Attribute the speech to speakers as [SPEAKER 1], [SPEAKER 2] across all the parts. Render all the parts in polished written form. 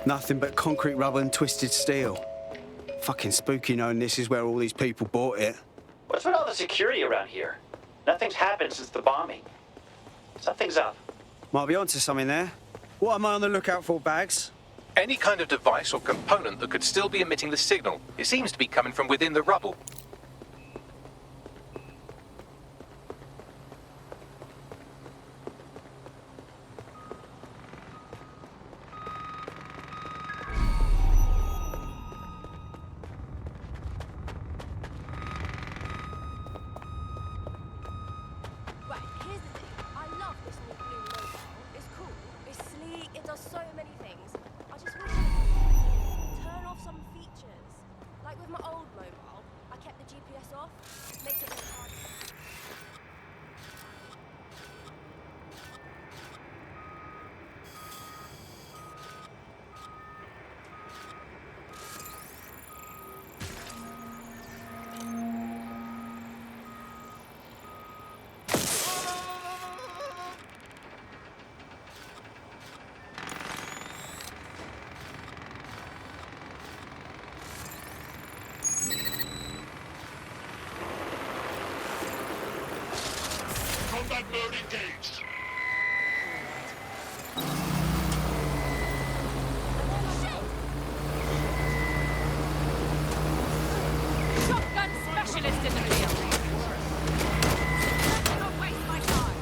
[SPEAKER 1] Nothing but concrete rubber and twisted steel. Fucking spooky knowing this is where all these people bought it.
[SPEAKER 2] What's with all the security around here? Nothing's happened since the bombing. Something's up.
[SPEAKER 1] Might be onto something there. What am I on the lookout for, Bags?
[SPEAKER 3] Any kind of device or component that could still be emitting the signal. It seems to be coming from within the rubble.
[SPEAKER 4] Combat mode engaged.
[SPEAKER 5] Shotgun specialist in the field. Let's not waste my time.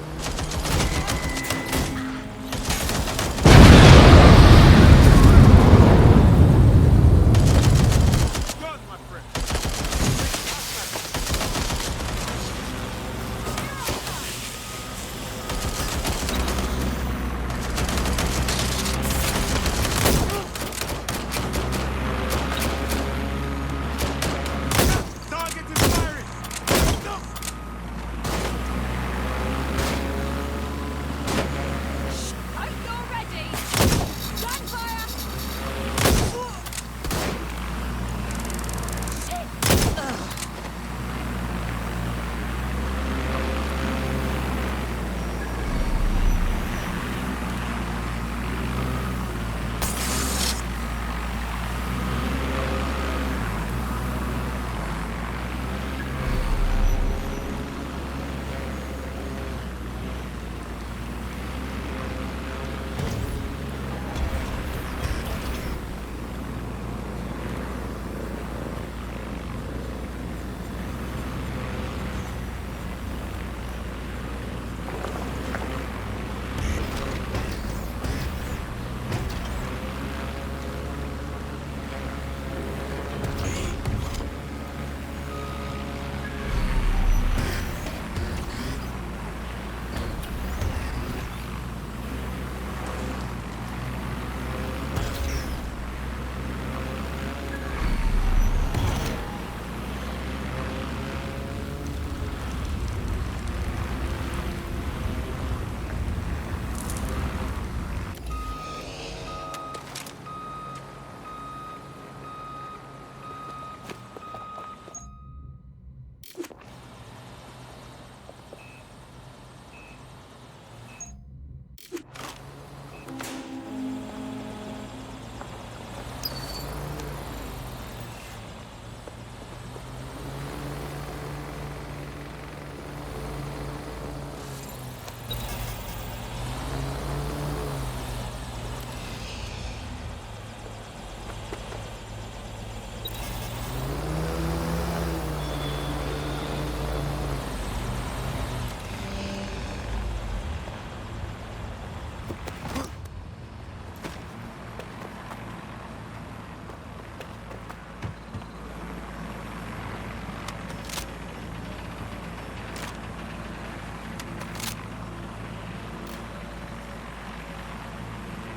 [SPEAKER 4] Good, my friend. Target is firing.
[SPEAKER 5] Hope you're ready. Gunfire! Shit! Ugh.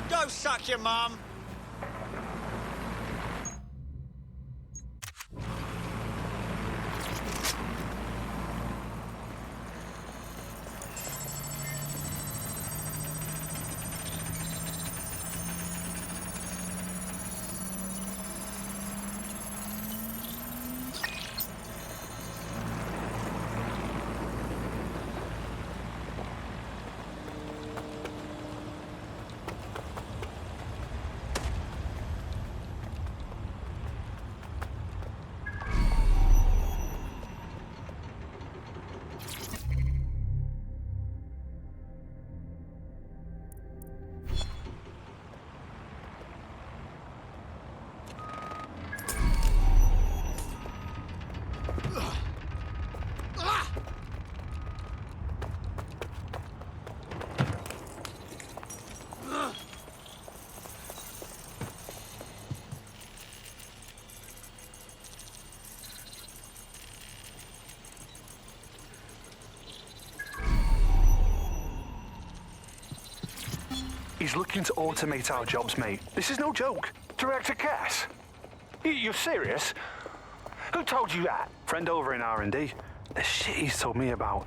[SPEAKER 1] Go suck your mum!
[SPEAKER 6] He's looking to automate our jobs, mate. This is no joke.
[SPEAKER 7] Director Cass? You're serious? Who told you that?
[SPEAKER 6] Friend over in R&D. The shit he's told me about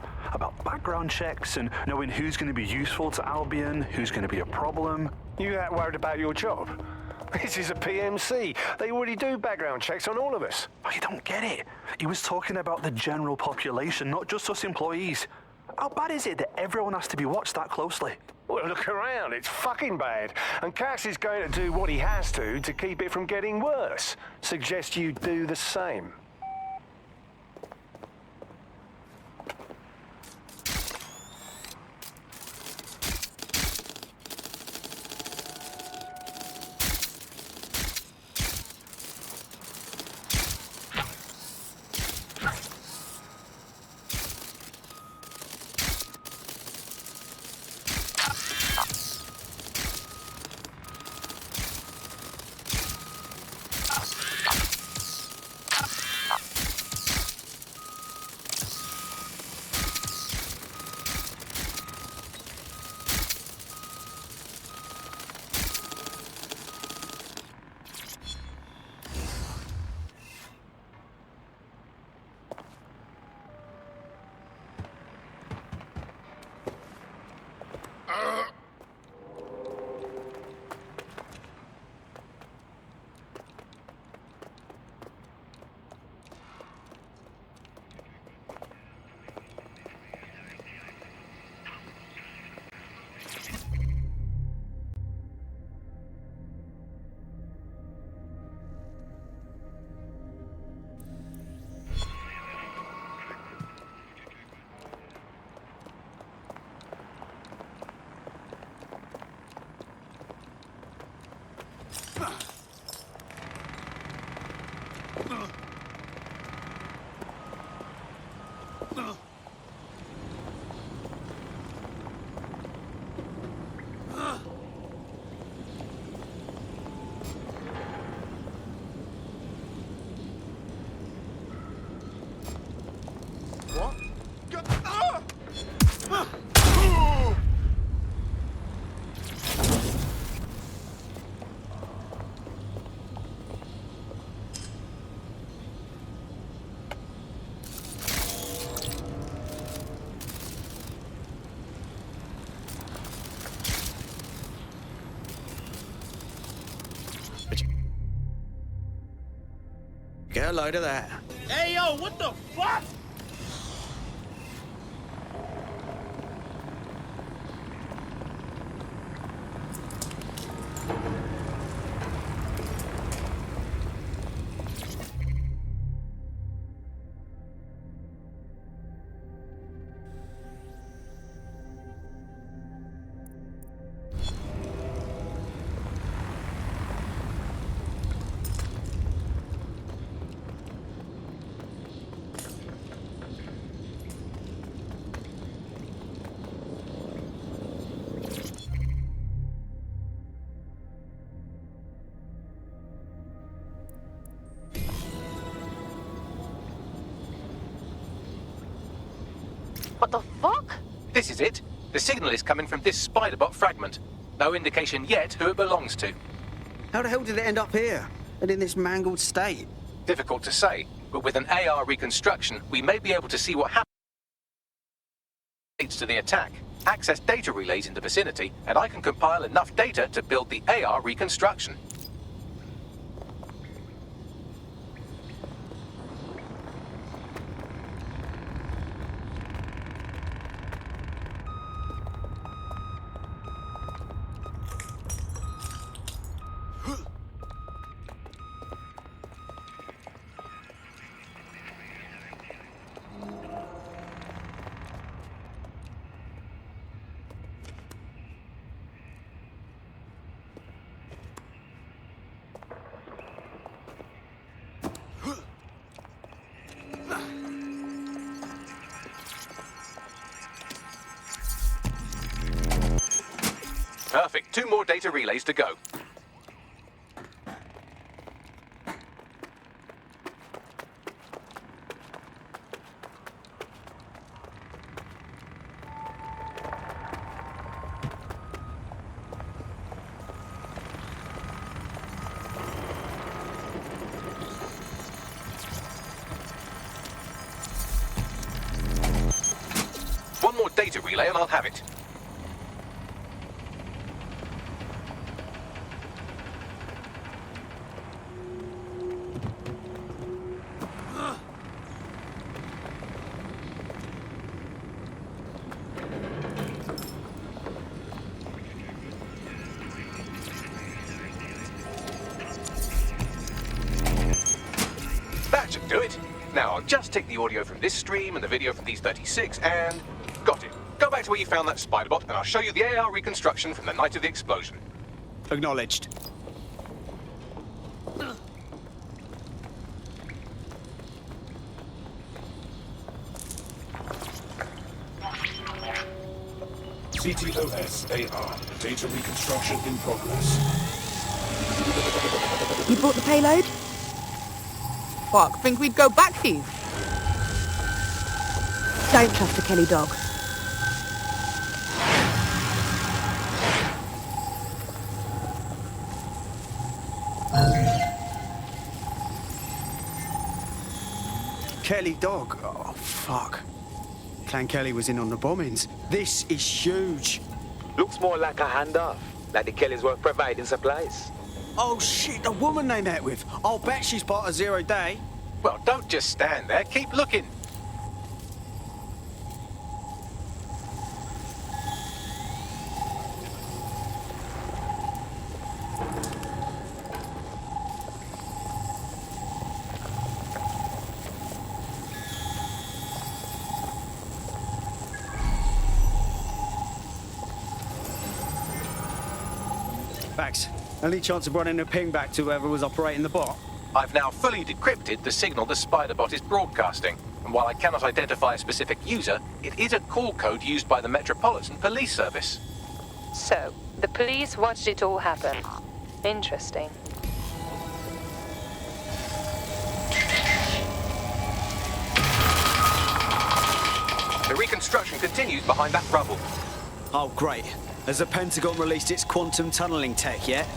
[SPEAKER 6] background checks and knowing who's going to be useful to Albion, who's going to be a problem.
[SPEAKER 7] You that worried about your job? This is a PMC. They already do background checks on all of us.
[SPEAKER 6] Oh, you don't get it. He was talking about the general population, not just us employees. How bad is it that everyone has to be watched that closely?
[SPEAKER 7] Well, look around. It's fucking bad. And Cass is going to do what he has to keep it from getting worse. Suggest you do the same.
[SPEAKER 1] Get a load of that.
[SPEAKER 4] Hey, yo, what the fuck?
[SPEAKER 5] What the fuck?
[SPEAKER 3] This is it. The signal is coming from this Spiderbot fragment. No indication yet who it belongs to.
[SPEAKER 1] How the hell did it end up here? And in this mangled state?
[SPEAKER 3] Difficult to say, but with an AR reconstruction, we may be able to see what happens to the attack, access data relays in the vicinity, and I can compile enough data to build the AR reconstruction. Perfect. 2 more data relays to go. data relay and I'll have it. That should do it. Now I'll just take the audio from this stream and the video from these 36 and... got it. Go back to where you found that Spiderbot and I'll show you the AR reconstruction from the night of the explosion.
[SPEAKER 1] Acknowledged.
[SPEAKER 8] ctOS AR. Data reconstruction in progress.
[SPEAKER 9] You brought the payload?
[SPEAKER 10] Fuck, think we'd go back to you?
[SPEAKER 9] Don't trust the Kelley dog.
[SPEAKER 1] Kelley dog? Oh, fuck. Clan Kelley was in on the bombings. This is huge.
[SPEAKER 11] Looks more like a handoff, like the Kelleys were providing supplies.
[SPEAKER 1] Oh, shit, the woman they met with. I'll bet she's part of Zero Day.
[SPEAKER 3] Well, don't just stand there, keep looking.
[SPEAKER 1] Bax, any chance of running a ping back to whoever was operating the bot?
[SPEAKER 3] I've now fully decrypted the signal the Spiderbot is broadcasting, and while I cannot identify a specific user, it is a call code used by the Metropolitan Police Service.
[SPEAKER 12] So, the police watched it all happen. Interesting.
[SPEAKER 3] The reconstruction continues behind that rubble.
[SPEAKER 1] Oh, great. Has the Pentagon released its quantum tunneling tech yet?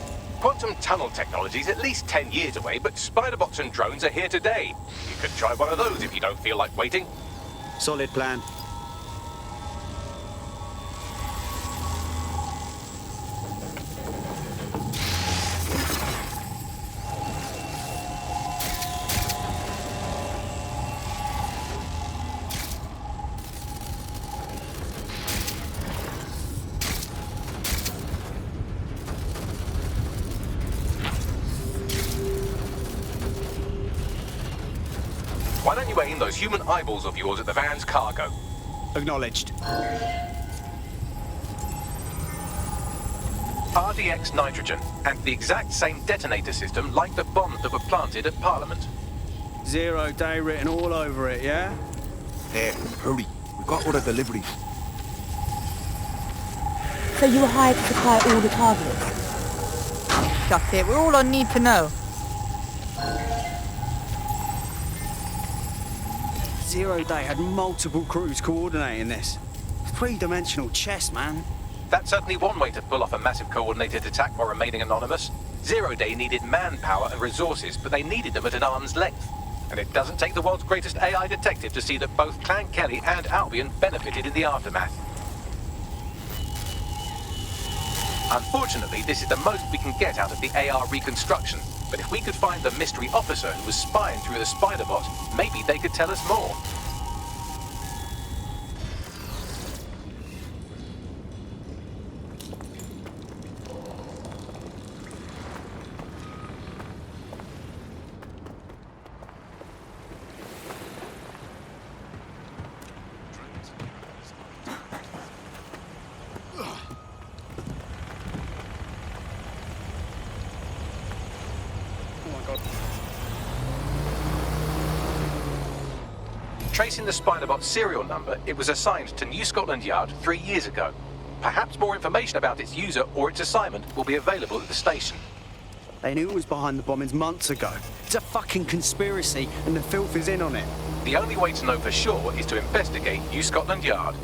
[SPEAKER 3] Quantum tunnel technology is at least 10 years away, but Spiderbots and drones are here today. You could try one of those if you don't feel like waiting.
[SPEAKER 1] Solid plan.
[SPEAKER 3] Why don't you aim those human eyeballs of yours at the van's cargo?
[SPEAKER 1] Acknowledged.
[SPEAKER 3] RDX nitrogen, and the exact same detonator system like the bombs that were planted at Parliament.
[SPEAKER 1] 0 Day written all over it, yeah?
[SPEAKER 13] There, hurry. We've got other deliveries.
[SPEAKER 9] So you were hired to supply all the targets?
[SPEAKER 10] That's it, we're all on need to know.
[SPEAKER 1] 0 Day had multiple crews coordinating this. Three-dimensional chess, man.
[SPEAKER 3] That's certainly one way to pull off a massive coordinated attack while remaining anonymous. 0 Day needed manpower and resources, but they needed them at an arm's length. And it doesn't take the world's greatest AI detective to see that both Clan Kelley and Albion benefited in the aftermath. Unfortunately, this is the most we can get out of the AR reconstruction. But if we could find the mystery officer who was spying through the Spiderbot, maybe they could tell us more. Tracing the Spiderbot's serial number, it was assigned to New Scotland Yard 3 years ago. Perhaps more information about its user or its assignment will be available at the station.
[SPEAKER 1] They knew it was behind the bombings months ago. It's a fucking conspiracy, and the filth is in on it.
[SPEAKER 3] The only way to know for sure is to investigate New Scotland Yard.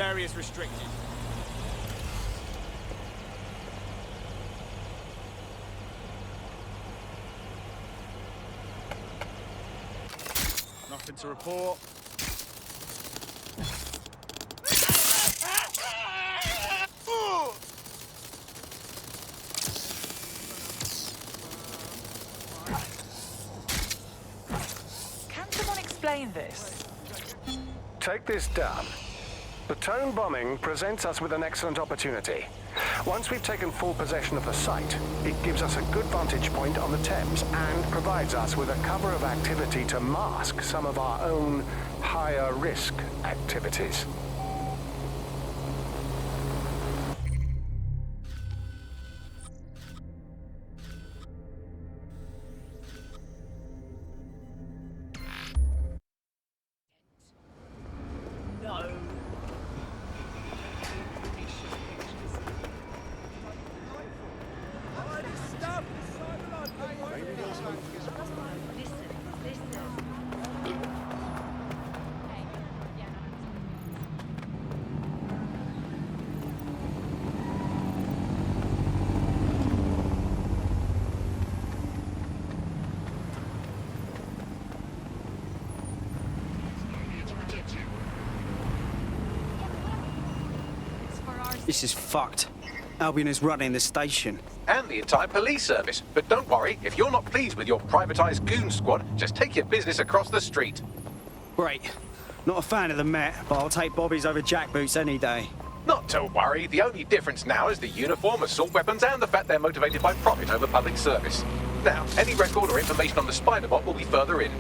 [SPEAKER 4] area's restricted. Nothing to report.
[SPEAKER 14] Can someone explain this?
[SPEAKER 7] Take this down. The TOAN bombing presents us with an excellent opportunity. Once we've taken full possession of the site, it gives us a good vantage point on the Thames and provides us with a cover of activity to mask some of our own higher risk activities.
[SPEAKER 1] This is fucked. Albion is running the station.
[SPEAKER 3] And the entire police service. But don't worry, if you're not pleased with your privatized goon squad, just take your business across the street.
[SPEAKER 1] Great. Not a fan of the Met, but I'll take Bobby's over jackboots any day.
[SPEAKER 3] Not to worry, the only difference now is the uniform, assault weapons, and the fact they're motivated by profit over public service. Now, any record or information on the Spiderbot will be further in.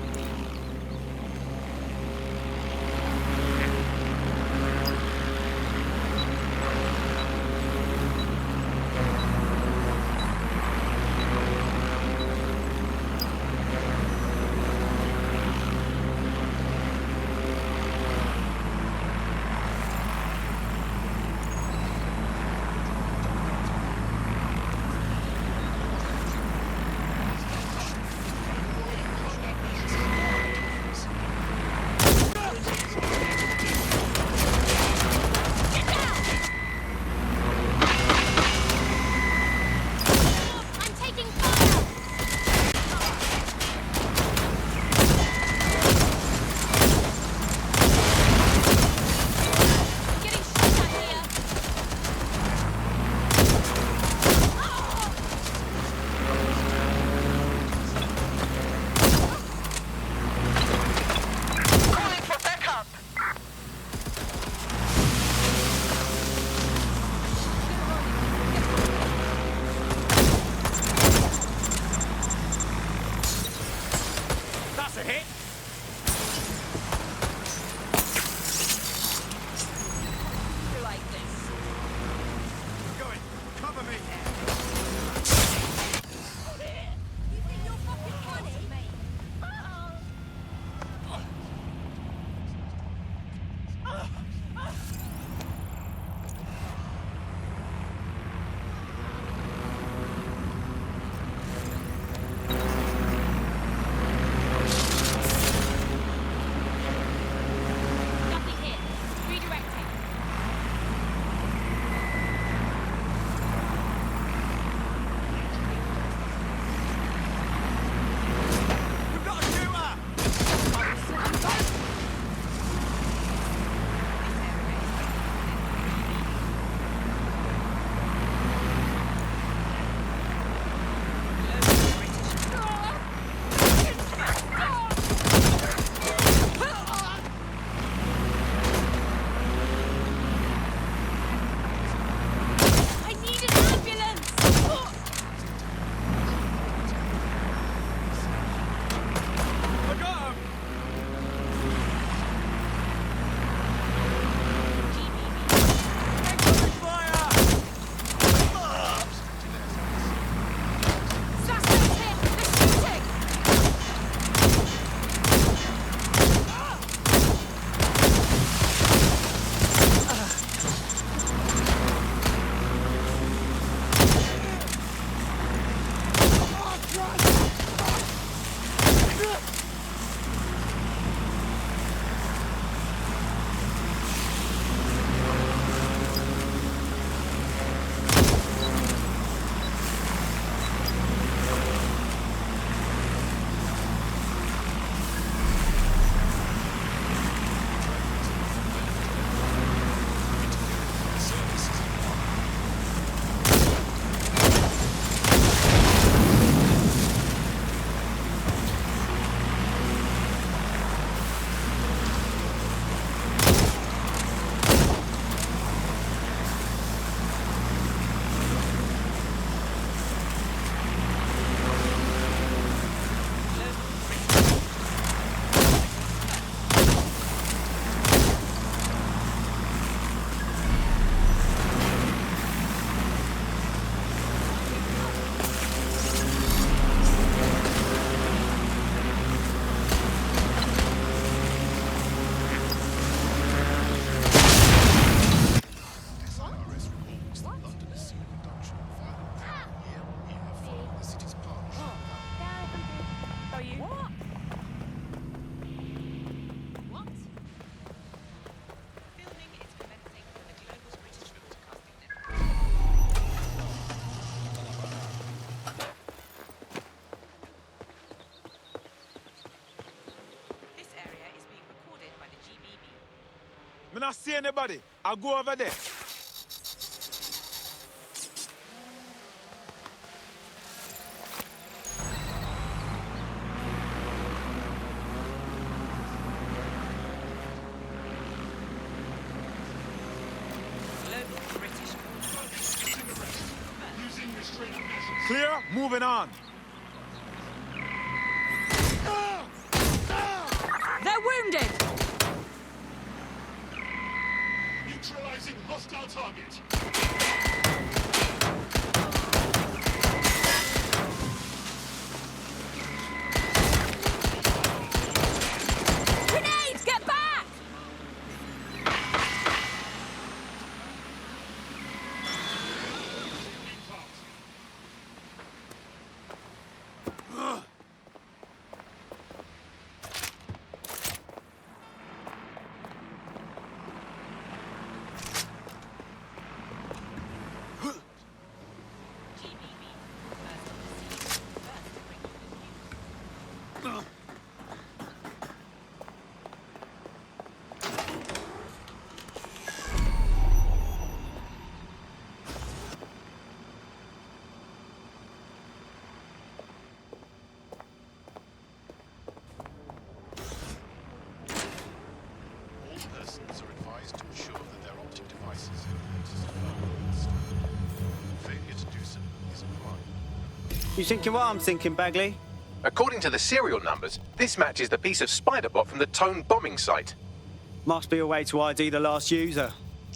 [SPEAKER 4] When I see anybody, I'll go over there. Clear, moving on.
[SPEAKER 5] They're wounded!
[SPEAKER 8] Neutralizing hostile target.
[SPEAKER 5] Grenades, get back!
[SPEAKER 8] Persons are advised to ensure that their optic devices are failure to do so is a crime.
[SPEAKER 1] You thinking what I'm thinking, Bagley?
[SPEAKER 3] According to the serial numbers, this matches the piece of Spiderbot from the TOAN bombing site.
[SPEAKER 1] Must be a way to ID the last user.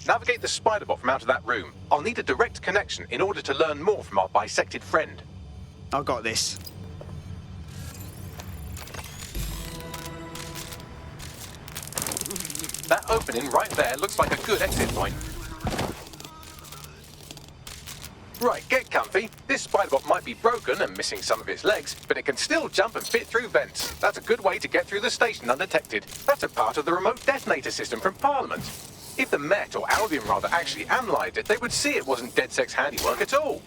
[SPEAKER 3] Navigate the Spiderbot from out of that room. I'll need a direct connection in order to learn more from our bisected friend.
[SPEAKER 1] I got this.
[SPEAKER 3] That opening right there looks like a good exit point. Right, get comfy. This Spiderbot might be broken and missing some of its legs, but it can still jump and fit through vents. That's a good way to get through the station undetected. That's a part of the remote detonator system from Parliament. If the Met, or Albion rather, actually analysed it, they would see it wasn't DedSec's handiwork at all.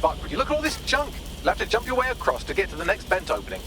[SPEAKER 3] But would you look at all this junk? You'll have to jump your way across to get to the next vent opening.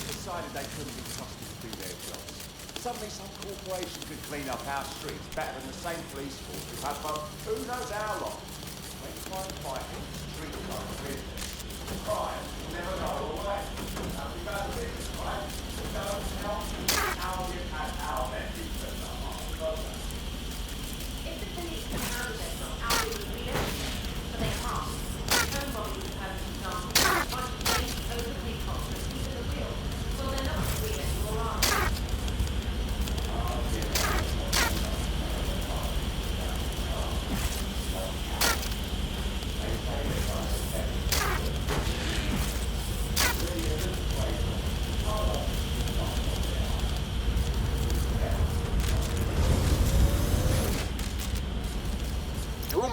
[SPEAKER 15] Decided they couldn't be trusted to do their jobs. Suddenly some corporation could clean up our streets better than the same police force we've had for who knows how long. They try and fight it, street like business. Crime will never go away. Now we've had a business, right? We go and help how we've had our message to the heart.
[SPEAKER 16] If the police can handle their job, our would be everything. But they can't. Nobody would have an example. Much place over the conference, even the wheel. Well, they're not real anymore, are they?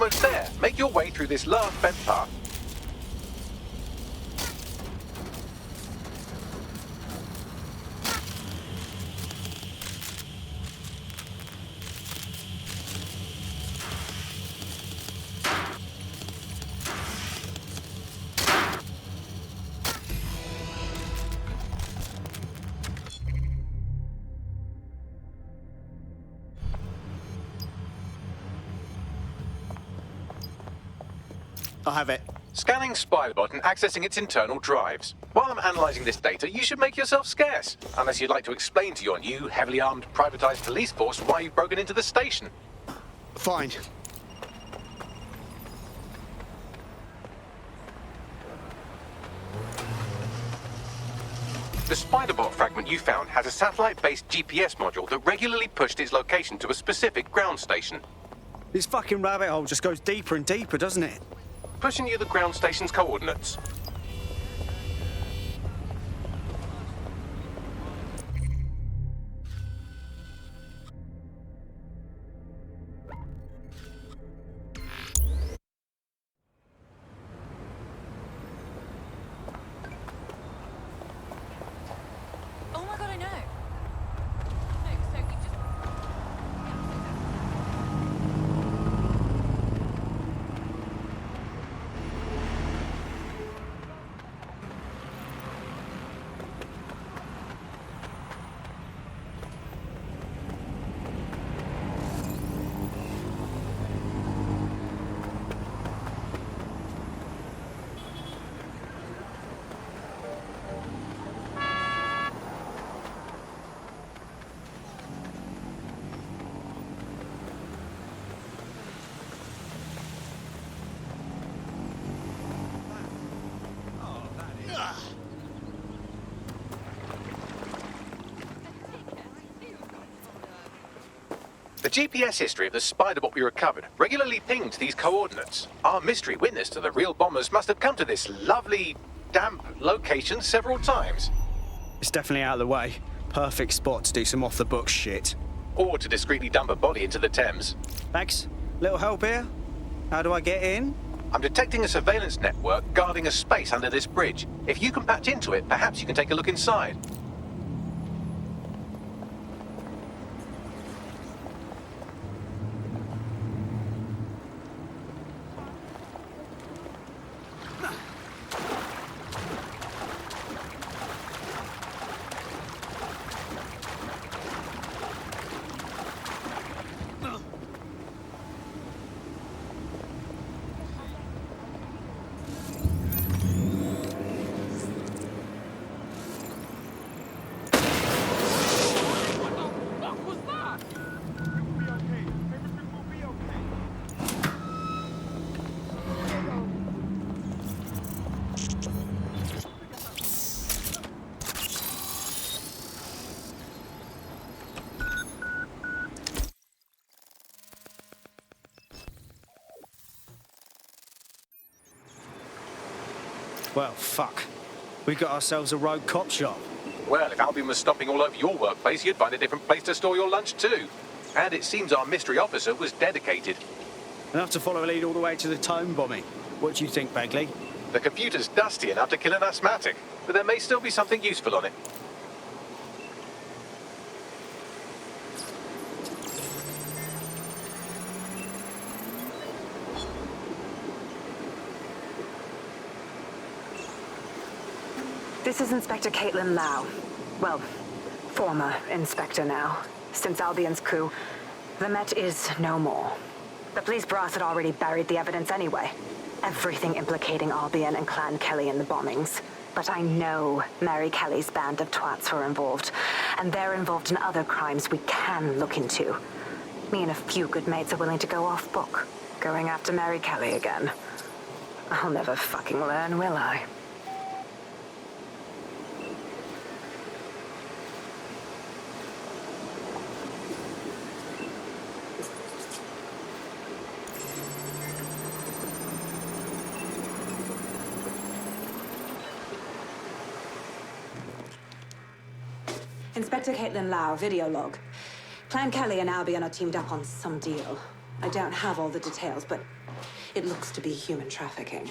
[SPEAKER 3] almost there. Make your way through this last vent path.
[SPEAKER 1] I have it.
[SPEAKER 3] Scanning Spiderbot and accessing its internal drives. While I'm analysing this data, you should make yourself scarce. Unless you'd like to explain to your new, heavily armed, privatised police force why you've broken into the station.
[SPEAKER 1] Fine.
[SPEAKER 3] The Spiderbot fragment you found has a satellite-based GPS module that regularly pushed its location to a specific ground station.
[SPEAKER 1] This fucking rabbit hole just goes deeper and deeper, doesn't it?
[SPEAKER 3] Pushing you the ground station's coordinates.
[SPEAKER 5] Oh my god, I know. No, so we just...
[SPEAKER 3] The GPS history of the Spiderbot we recovered regularly pinged these coordinates. Our mystery witness to the real bombers must have come to this lovely, damp location several times.
[SPEAKER 1] It's definitely out of the way. Perfect spot to do some off-the-books shit.
[SPEAKER 3] Or to discreetly dump a body into the Thames.
[SPEAKER 1] Thanks. Little help here? How do I get in?
[SPEAKER 3] I'm detecting a surveillance network guarding a space under this bridge. If you can patch into it, perhaps you can take a look inside.
[SPEAKER 1] Well, fuck. We got ourselves a rogue cop shop.
[SPEAKER 3] Well, if Albion was stomping all over your workplace, you'd find a different place to store your lunch too. And it seems our mystery officer was dedicated.
[SPEAKER 1] Enough to follow a lead all the way to the TOAN bombing. What do you think, Bagley?
[SPEAKER 3] The computer's dusty enough to kill an asthmatic, but there may still be something useful on it.
[SPEAKER 17] This is Inspector Caitlin Lau. Well, former Inspector now. Since Albion's coup, the Met is no more. The police brass had already buried the evidence anyway. Everything implicating Albion and Clan Kelley in the bombings. But I know Mary Kelley's band of twats were involved, and they're involved in other crimes we can look into. Me and a few good mates are willing to go off book, going after Mary Kelley again. I'll never fucking learn, will I? Inspector Caitlin Lau, video log. Clan Kelley and Albion are teamed up on some deal. I don't have all the details, but it looks to be human trafficking.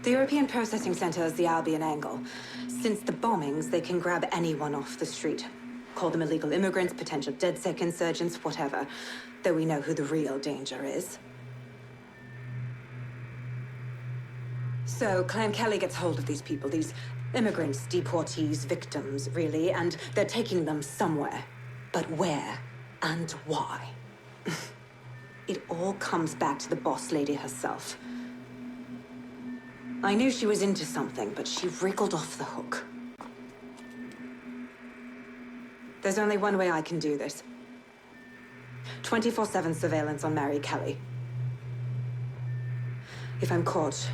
[SPEAKER 17] The European Processing Center is the Albion angle. Since the bombings, they can grab anyone off the street. Call them illegal immigrants, potential DedSec insurgents, whatever. Though we know who the real danger is. So, Clan Kelley gets hold of these people, these immigrants, deportees, victims, really, and they're taking them somewhere. But where and why? It all comes back to the boss lady herself. I knew she was into something, but she wriggled off the hook. There's only one way I can do this. 24/7 surveillance on Mary Kelley. If I'm caught,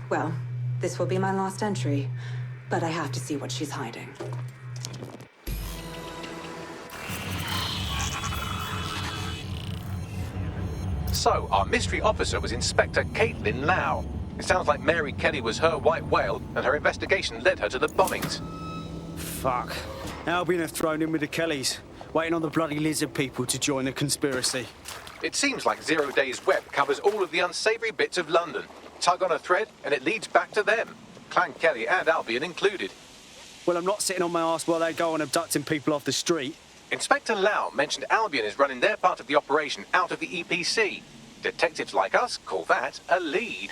[SPEAKER 17] well, this will be my last entry. But I have to see what she's hiding.
[SPEAKER 3] So, our mystery officer was Inspector Caitlin Lau. It sounds like Mary Kelley was her white whale, and her investigation led her to the bombings.
[SPEAKER 1] Fuck. Albion have thrown in with the Kelleys, waiting on the bloody lizard people to join the conspiracy.
[SPEAKER 3] It seems like 0 Days Web covers all of the unsavory bits of London. Tug on a thread, and it leads back to them. Clan Kelley and Albion included.
[SPEAKER 1] Well, I'm not sitting on my ass while they go on abducting people off the street.
[SPEAKER 3] Inspector Lau mentioned Albion is running their part of the operation out of the EPC. Detectives like us call that a lead.